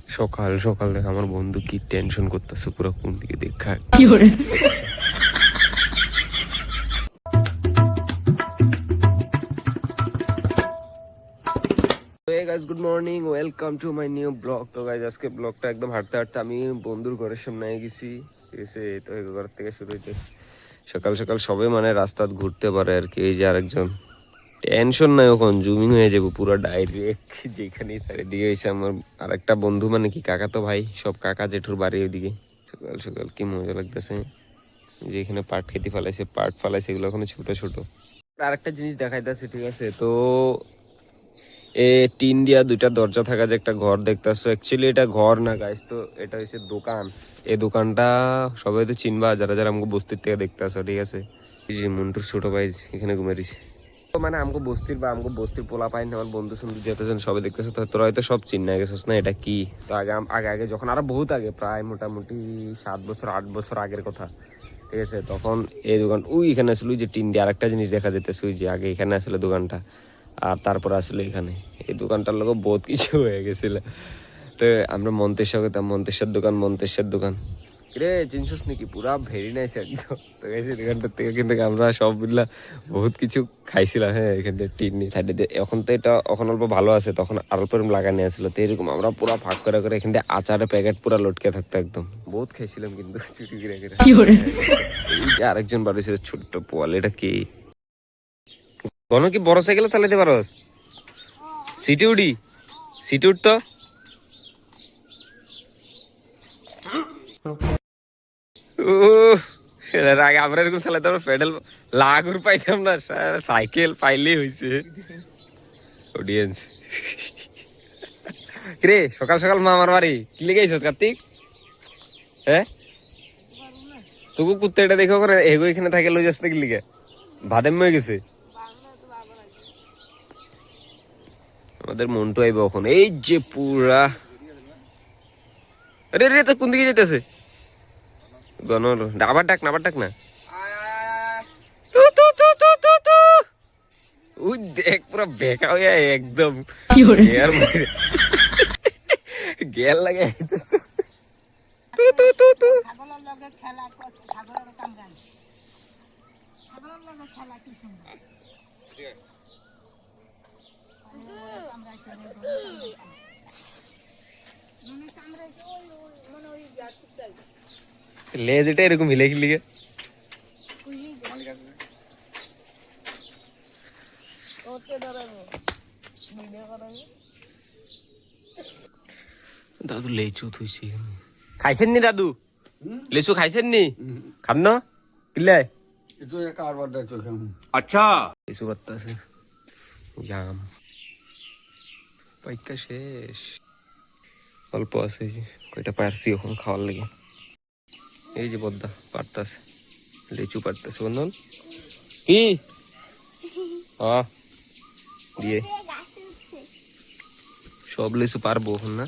সকাল সকাল দেখ আমার বন্ধু কি টেনশন করতেছে পুরো কোন দিকে দেখা কি করে good morning welcome to my new blog. তো গাইজ আজকে ব্লগটা একদম হাঁটতে হাঁটতে আমি বন্ধুর ঘরের সামনে গেছি, ঠিক আছে? তো এই ঘর থেকে শুরু হইতে সকাল সকাল সবে মানে রাস্তা ঘুরতে পারে আর কি। এই যে আরেকজন টেনশন নাই, ওখান জুমিং হয়ে যাবো পুরো ডাইরেক্ট যেখানেই থাকে দিয়ে হয়েছে আমার আরেকটা বন্ধু, মানে কি কাকা তো ভাই, সব কাকা জেঠুর বাড়ি ওইদিকে। সকাল সকাল কি মজা লাগতেছে যে এখানে পাট খেতে ফালাইছে, পাট ফালাইছে, এগুলো এখন ছোট ছোট। আরেকটা জিনিস দেখাইতেছে, ঠিক আছে? তো এ টিন দিয়া দুইটা দরজা থাকা যে একটা ঘর দেখতেছো, অ্যাকচুয়ালি এটা ঘর না গাইস, তো এটা হচ্ছে দোকান। এই দোকানটা সবাই তো চিনবা যারা যারা আমাকে বস্তির থেকে দেখতেছো, ঠিক আছে? এই যে মন্টুর ছোট ভাই এখানে ঘুমে দিছে। তো মানে আমাকে বস্তির বা আমাকে বস্তির পোলা পাইনি, আমার বন্ধু সন্ধু যেতেছেন সবাই দেখতেছে, তো তোরা হয়তো সব চিন্না গেছিস না এটা কি। তো আগে আগে আগে যখন আরো বহুত আগে, প্রায় মোটামুটি 7 বছর 8 বছর আগের কথা, ঠিক আছে? তখন এই দোকান ওই এখানে আসলে ওই যে টিন দিয়ে আরেকটা জিনিস দেখা যেতেছে, ওই যে আগে এখানে আসলে দোকানটা, আর তারপর আসলে এখানে এই দোকানটার লোক বহুত কিছু হয়ে গেছিল। তো আমরা মন্তেশ্বর গেতাম, মন্তেশ্বর দোকান, মন্তেশ্বর দোকান রে চিনছিস নাকি? পুরা ভেরি নাইস একদম। তো গেছি দোকানটার থেকে কিন্তু আমরা সব মিলা বহুত কিছু খাইছিলাম। হ্যাঁ, এখান থেকে টিন নিয়ে সাইডে দিয়ে, এখন তো এটা এখন অল্প ভালো আছে, তখন আর অল্প লাগানি আসছিল। তো এরকম আমরা পুরা ভাগ করে করে এখান থেকে আচারের প্যাকেট পুরা লটকে থাকতো একদম, বহুত খাইছিলাম কিন্তু চুটি করে করে। কি করে এই যে আরেকজন বাড়ি ছিল ছোট্ট পোয়াল, এটা কি কোনো কি বড় সাইকেল চালাতে পারোস? সিটি উডি, সিটি উঠ তো। এর আগে আমরা এরকম চালাতে আমরা পেডেল লাগুর পাইতাম না, সাইকেল পাইলেই হয়েছে। অডিয়েন্স রে সকাল সকাল মা আমার বাড়ি কি লেগে আইছস কার্তিক? হ্যাঁ, তবু কুত্তে এটা দেখো করে এগো এখানে থাকে লই যাস নাকি লিগে ভাদেম হয়ে গেছে। আমাদের মন্টু আইব এখন, এই যে পুরা। আরে রে তো কোন দিকে যেতেছে? গনর আবার ডাক না, আবার ডাক না। তু তু তু তু তু তু। ওই দেখ পুরো বেকা হয়ে একদম কি করে গিয়ার মারে, গিয়ার লাগে আইতেছে। তু তু তু তু। ছাগলের লগে খেলা ছাগলের কামড়ান ছাগলের লগে খেলা কি সুন্দর লেজ এটা এরকম হিলে খেলি গে। দাদু লেচু থুইছি, খাইছেন নি দাদু? লেচু খাইছেন নি? খান না কিলে আচ্ছা লেচু বাত্তা আছে, জাম পাইকা শেষ, অল্প আছে, কয়টা পারছি এখন খাওয়ার লাগে। এই যে বদ্দা পারতাছে, লেচু পারতাছে বন্ধন কি দিয়ে সব লেচু পারবো এখন না,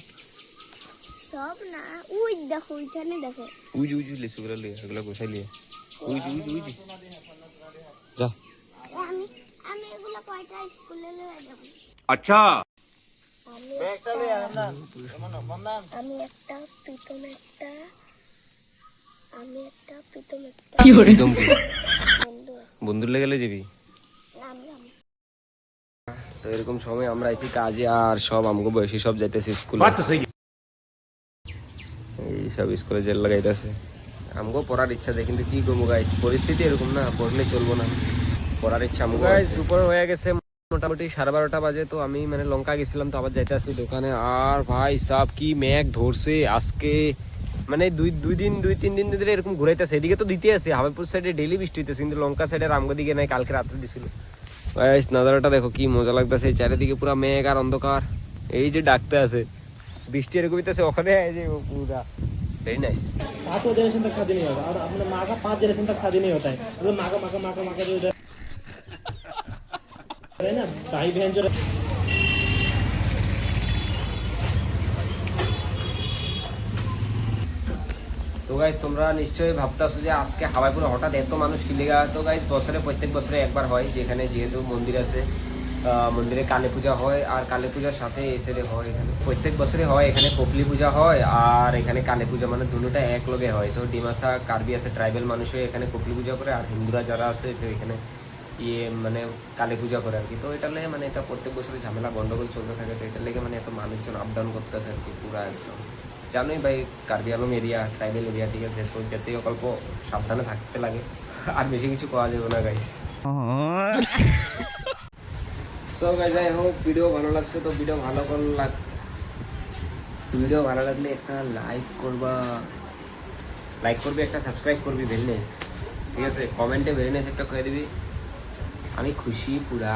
সব না, ওই দেখো ওইখানে দেখো। উই উই লেচু গুলা লিয়ে এগুলা গোছাই লিয়ে উই উই উই যা। আমি আমি এগুলো কয়টা স্কুলে লয়ে যাব। আচ্ছা আমি একটা প্রীতম একটা আমি একটা প্রীতম একটা কি করে একদম কি বন্ধু বন্ধুর লেগে যাবি। আমি তো এরকম সময় আমরা আইছি কাজে, আর সব আমগো বয়সী সব যাইতেছে স্কুলে, এই সব স্কুলে জেল লাগাইতেছে। আমগো পড়ার ইচ্ছা যায় কিন্তু কি করবো গাইস, পরিস্থিতি এরকম না, পড়লে চলবো না। পড়ার ইচ্ছা আমগো গাইস। দুপুর হয়ে গেছে মোটামুটি 12:30 বাজে। তো আমি মানে লঙ্কা গেছিলাম, তো আবার যাইতে আসছি দোকানে। আর ভাই সাব কি মেঘ ধরছে আজকে, মানে দুই তিন দিন ধরে এরকম ঘুরাইতেছে। এদিকে তো দিতে আছে, হাবিবপুর সাইডে ডেইলি বৃষ্টি হইতেছে, কিন্তু লঙ্কা সাইডে আমগো দিকে নাই, কালকে রাত্রে দিছিল। গাইস নাজারাটা দেখো কি মজা লাগতেছে, চারিদিকে পুরা মেঘ আর অন্ধকার। এই যে ডাকতে আছে বৃষ্টি এরকম হইতেছে, ওখানে এই যে পুরা वेरी नाइस। 7 जनरेशन तक शादी नहीं होता और अपने माँ का 5 जनरेशन तक शादी नहीं होता है, मतलब माँ का जो इधर है ना भाई बहन जो তো গাইস তোমরা নিশ্চয়ই ভাবতাছো যে আজকে হাওয়াইপুরে হঠাৎ এত মানুষ কি লেগা। তো গাইস বছরে প্রত্যেক বছরে একবার হয়, যেখানে যেহেতু মন্দির আছে মন্দিরে কালী পূজা হয়, আর কালী পূজার সাথে এসে হয় এখানে প্রত্যেক বছরে হয় এখানে কোকলি পূজা হয়, আর এখানে কালী পূজা, মানে দুটোটা এক লগে হয়। তো ডিমাসা কার্বি আছে ট্রাইবেল মানুষও এখানে কোকলি পূজা করে, আর হিন্দুরা যারা আছে তো এখানে মানে কালী পূজা করে আর কি। তো এটা লেগে মানে এটা প্রত্যেক বছরে ঝামেলা গন্ডগোল চলতে থাকে, তো এটা লেগে মানে এত মানুষজন আপ ডাউন করতেছে আর কি পুরা একদম। জানোই ভাই কার্বি আলং এরিয়া ট্রাইবেল এরিয়া, ঠিক আছে, তো যেতেই অল্প সাবধানে থাকতে লাগে, আর বেশি কিছু পাওয়া যাবে না guys. So guys I hope video ভালো লাগছে, তো ভিডিও ভালো লাগলে একটা লাইক করবি, একটা সাবস্ক্রাইব করবি, ভেরি নাইস, ঠিক আছে, কমেন্টে ভেরি নাইস একটা করে দিবি, আমি খুশি পুরা।